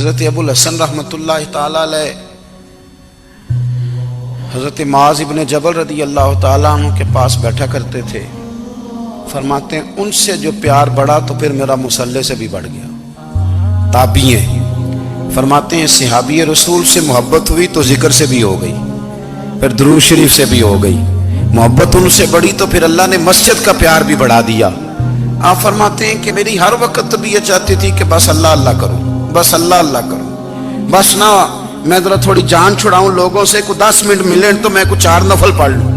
حضرت ابو الحسن رحمتullah تعالی علیہ حضرت معاذ ابن جبل رضی اللہ تعالیٰ عنہ کے پاس بیٹھا کرتے تھے. فرماتے ہیں ان سے جو پیار بڑھا تو پھر میرا مصلی سے بھی بڑھ گیا. تابعی ہیں. فرماتے ہیں صحابی رسول سے محبت ہوئی تو ذکر سے بھی ہو گئی, پھر درود شریف سے بھی ہو گئی. محبت ان سے بڑھی تو پھر اللہ نے مسجد کا پیار بھی بڑھا دیا. آپ فرماتے ہیں کہ میری ہر وقت طبیعت چاہتی تھی کہ بس اللہ اللہ کروں, بس اللہ اللہ کروں, بس نہ میں ذرا تھوڑی جان چھڑاؤں لوگوں سے, کو 10 منٹ ملے تو میں کچھ 4 نفل پڑھ لوں,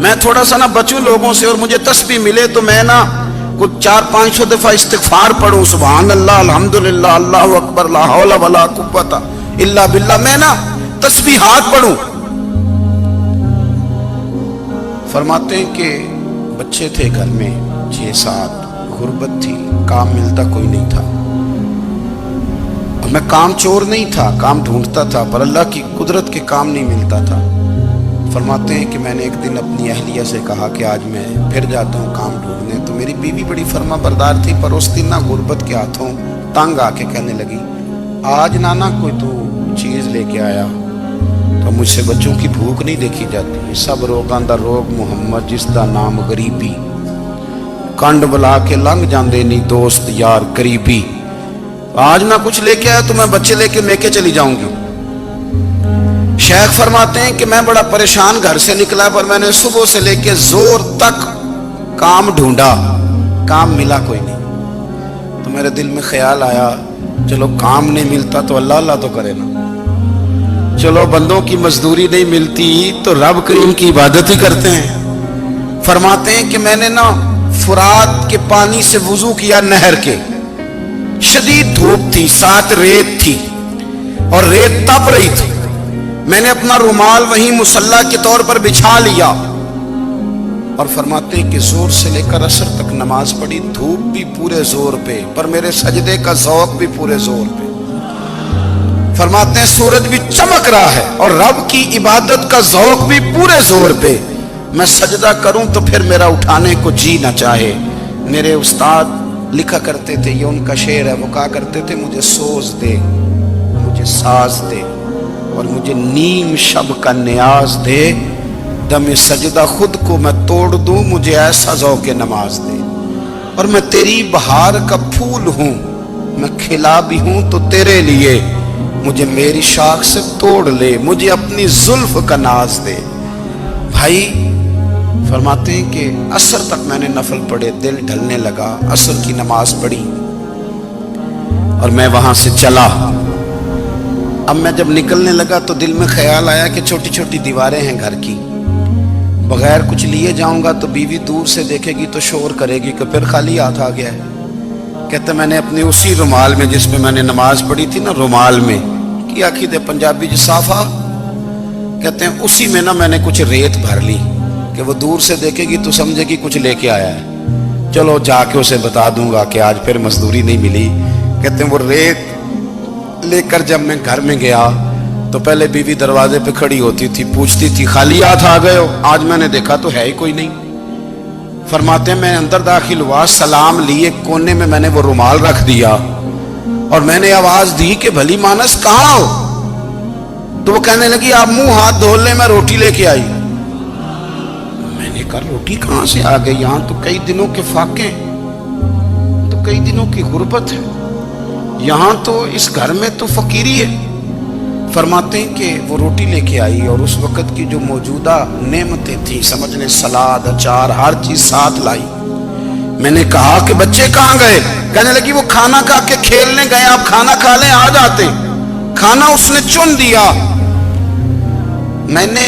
میں تھوڑا سا نہ بچوں لوگوں سے, اور مجھے تسبیح ملے تو میں نہ کچھ 400-500 دفعہ استغفار پڑھوں, سبحان اللہ, الحمدللہ, اللہ اکبر, لا حول ولا قوت الا باللہ, میں نہ تسبیحات پڑھوں. فرماتے ہیں کہ بچے تھے گھر میں 6-7, غربت تھی, کام ملتا کوئی نہیں تھا, اور میں کام چور نہیں تھا, کام ڈھونڈتا تھا, پر اللہ کی قدرت کے کام نہیں ملتا تھا. فرماتے ہیں کہ میں نے ایک دن اپنی اہلیہ سے کہا کہ آج میں پھر جاتا ہوں کام ڈھونڈنے. تو میری بیوی بڑی فرما بردار تھی, پر اس دن نہ غربت کے ہاتھوں تنگ آ کے کہنے لگی آج نانا کوئی تو چیز لے کے آیا. تو مجھ سے بچوں کی بھوک نہیں دیکھی جاتی, سب روگاں دا روگ محمد جس دا نام غریبی, کنڈ بلا کے لنگ جاندے نہیں دوست یار قریبی. آج نہ کچھ لے کے آیا تو میں بچے لے کے میکے چلی جاؤں گی. شیخ فرماتے ہیں کہ میں بڑا پریشان گھر سے نکلا, پر میں نے صبح سے لے کے زور تک کام ڈھونڈا, کام ملا کوئی نہیں. تو میرے دل میں خیال آیا چلو کام نہیں ملتا تو اللہ اللہ تو کرے نا, چلو بندوں کی مزدوری نہیں ملتی تو رب کریم کی عبادت ہی کرتے ہیں. فرماتے ہیں کہ میں نے نا فرات کے پانی سے وضو کیا, نہر کے, شدید دھوپ تھی, ساتھ ریت تھی اور ریت تپ رہی تھی. میں نے اپنا رومال وہیں مصلی کے طور پر بچھا لیا, اور فرماتے ہیں کہ زور سے لے کر عصر تک نماز پڑھی, دھوپ بھی پورے زور پہ, پر میرے سجدے کا ذوق بھی پورے زور پہ. فرماتے ہیں سورج بھی چمک رہا ہے اور رب کی عبادت کا ذوق بھی پورے زور پہ. میں سجدہ کروں تو پھر میرا اٹھانے کو جی نہ چاہے. میرے استاد لکھا کرتے تھے, یہ ان کا شعر ہے, وہ کہا کرتے تھے مجھے سوز دے, مجھے ساز دے, اور مجھے نیم شب کا نیاز دے, دم سجدہ خود کو میں توڑ دوں, مجھے ایسا ذوق نماز دے. اور میں تیری بہار کا پھول ہوں, میں کھلا بھی ہوں تو تیرے لیے, مجھے میری شاخ سے توڑ لے, مجھے اپنی زلف کا ناز دے. بھائی فرماتے ہیں کہ عصر تک میں نے نفل پڑھے, دل ڈھلنے لگا, عصر کی نماز پڑھی اور میں وہاں سے چلا. اب میں جب نکلنے لگا تو دل میں خیال آیا کہ چھوٹی چھوٹی دیواریں ہیں گھر کی, بغیر کچھ لیے جاؤں گا تو بیوی دور سے دیکھے گی تو شور کرے گی کہ پھر خالی ہاتھ آ گیا ہے. کہتے میں نے اپنے اسی رومال میں جس میں میں نے نماز پڑھی تھی نا, رومال میں کیا عقیدے پنجابی جسافہ کہتے ہیں, اسی میں نا میں نے کچھ ریت بھر لی کہ وہ دور سے دیکھے گی تو سمجھے گی کچھ لے کے آیا ہے, چلو جا کے اسے بتا دوں گا کہ آج پھر مزدوری نہیں ملی. کہتے ہیں وہ ریت لے کر جب میں گھر میں گیا تو پہلے بیوی دروازے پہ کھڑی ہوتی تھی, پوچھتی تھی خالی ہاتھ آ گئے ہو, آج میں نے دیکھا تو ہے ہی کوئی نہیں. فرماتے ہیں میں اندر داخل ہوا, سلام لیے, کونے میں نے وہ رومال رکھ دیا اور میں نے آواز دی کہ بھلی مانس کہاں ہو. تو وہ کہنے لگی آپ منہ ہاتھ دھو لیں, میں روٹی لے کے آئی. میں نے کہا روٹی کہاں سے آ گئی, یہاں تو کئی دنوں کے فاقے, تو کئی دنوں کی غربت ہے, یہاں تو اس گھر میں تو فقیری ہے. فرماتے ہیں کہ وہ روٹی لے کے آئی اور اس وقت کی جو موجودہ نعمتیں تھیں, سمجھ لیں سلاد, اچار, ہر چیز ساتھ لائی. میں نے کہا کہ بچے کہاں گئے؟ کہنے لگی وہ کھانا کھا کے کھیلنے گئے, آپ کھانا کھا لیں آ جاتے. کھانا اس نے چن دیا. میں نے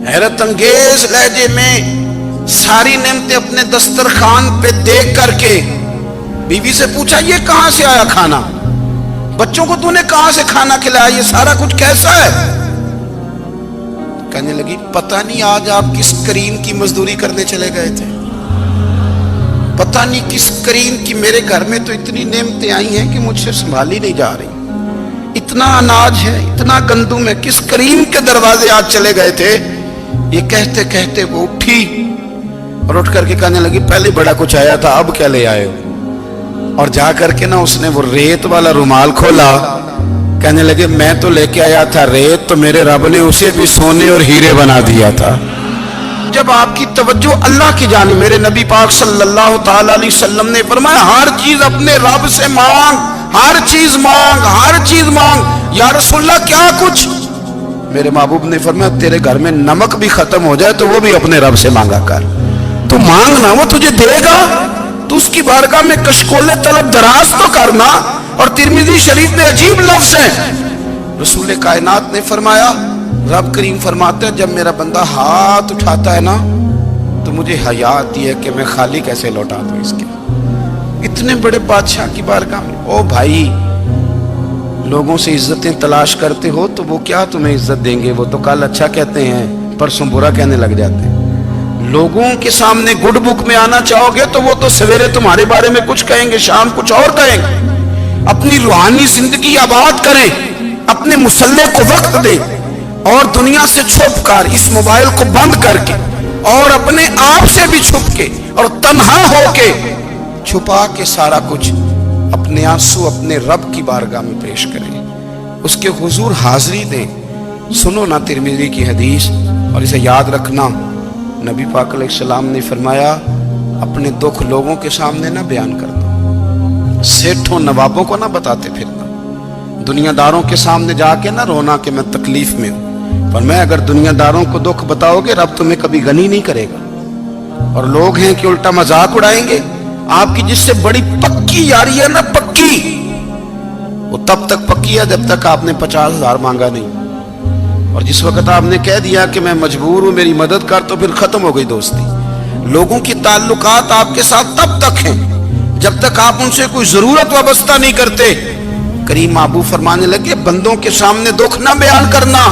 حیرت انگیز لہجے میں ساری نعمتیں اپنے دسترخوان پہ دیکھ کر کے بیوی سے پوچھا یہ کہاں سے آیا کھانا, بچوں کو تو نے کہاں سے کھانا کھلایا, یہ سارا کچھ کیسا ہے؟ کہنے لگی پتہ نہیں آج آپ کس کریم کی مزدوری کرنے چلے گئے تھے, پتہ نہیں کس کریم کی, میرے گھر میں تو اتنی نعمتیں آئی ہیں کہ مجھ سے سنبھالی نہیں جا رہی, اتنا اناج ہے, اتنا گندم ہے, کس کریم کے دروازے آج چلے گئے تھے. یہ کہتے کہتے وہ اٹھی اور اٹھ کر کے کہنے لگی پہلے بڑا کچھ آیا تھا, اب کیا لے آئے ہو؟ اور جا کر کے نا اس نے وہ ریت والا رومال کھولا, کہنے لگے میں تو لے کے آیا تھا ریت, تو میرے رب نے اسے بھی سونے اور ہیرے بنا دیا تھا. جب آپ کی توجہ اللہ کی جانب, میرے نبی پاک صلی اللہ تعالی علیہ وسلم نے فرمایا ہر چیز اپنے رب سے مانگ, ہر چیز مانگ, ہر چیز مانگ. یا رسول اللہ کیا کچھ؟ میرے محبوب نے فرمایا تیرے گھر میں نمک بھی ختم ہو جائے تو وہ بھی اپنے رب سے مانگا کر. تو مانگنا, وہ تجھے دے گا, تو اس کی بارگاہ میں کشکول طلب دراز تو کرنا. اور ترمذی شریف میں عجیب لفظ ہے, رسول کائنات نے فرمایا, رب کریم فرماتے ہیں جب میرا بندہ ہاتھ اٹھاتا ہے نا تو مجھے حیا آتی ہے کہ میں خالی کیسے لوٹا دوں اس کے. اتنے بڑے بادشاہ کی بارگاہ میں, او بھائی لوگوں سے عزتیں تلاش کرتے ہو تو وہ کیا تمہیں عزت دیں گے؟ وہ تو کل اچھا کہتے ہیں پرسوں برا کہنے لگ جاتے ہیں. لوگوں کے سامنے گڈ بک میں آنا چاہو گے تو وہ تو سویرے تمہارے بارے میں کچھ کہیں گے, شام کچھ اور کہیں گے. اپنی روحانی زندگی آباد کریں, اپنے مسلح کو وقت دیں, اور دنیا سے چھپ کر اس موبائل کو بند کر کے اور اپنے آپ سے بھی چھپ کے اور تنہا ہو کے چھپا کے سارا کچھ اپنے آنسو اپنے رب کی بارگاہ میں پیش کریں, اس کے حضور حاضری دیں. سنو نا ترمذی کی حدیث اور اسے یاد رکھنا. نبی پاک علیہ السلام نے فرمایا اپنے دکھ لوگوں کے سامنے نہ بیان کرنا, سیٹھوں نوابوں کو نہ بتاتے پھرنا, دنیا داروں کے سامنے جا کے نہ رونا کہ میں تکلیف میں ہوں. پر میں اگر دنیا داروں کو دکھ بتاؤ گے رب تمہیں کبھی غنی نہیں کرے گا. اور لوگ ہیں کہ الٹا مذاق اڑائیں گے. آپ کی جس سے بڑی پکی یاری ہے نا, پکی, وہ تب تک پکی ہے جب تک آپ نے 50,000 مانگا نہیں. اور جس وقت آپ نے کہہ دیا کہ میں مجبور ہوں میری مدد کر, تو پھر ختم ہو گئی دوستی. لوگوں کی تعلقات آپ کے ساتھ تب تک ہیں جب تک آپ ان سے کوئی ضرورت وابستہ نہیں کرتے. کریم محبوب فرمانے لگے بندوں کے سامنے دکھ نہ بیان کرنا,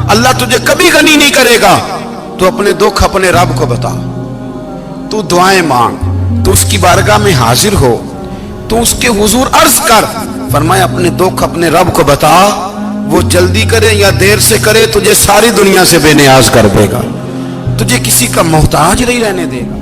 اللہ تجھے کبھی غنی نہیں کرے گا. تو اپنے دکھ اپنے رب کو بتا, تو دعائیں مانگ, تو اس کی بارگاہ میں حاضر ہو, تو اس کے حضور عرض کر. فرمایا اپنے دکھ اپنے رب کو بتا, وہ جلدی کرے یا دیر سے کرے تجھے ساری دنیا سے بے نیاز کر دے گا, تجھے کسی کا محتاج نہیں رہنے دے گا.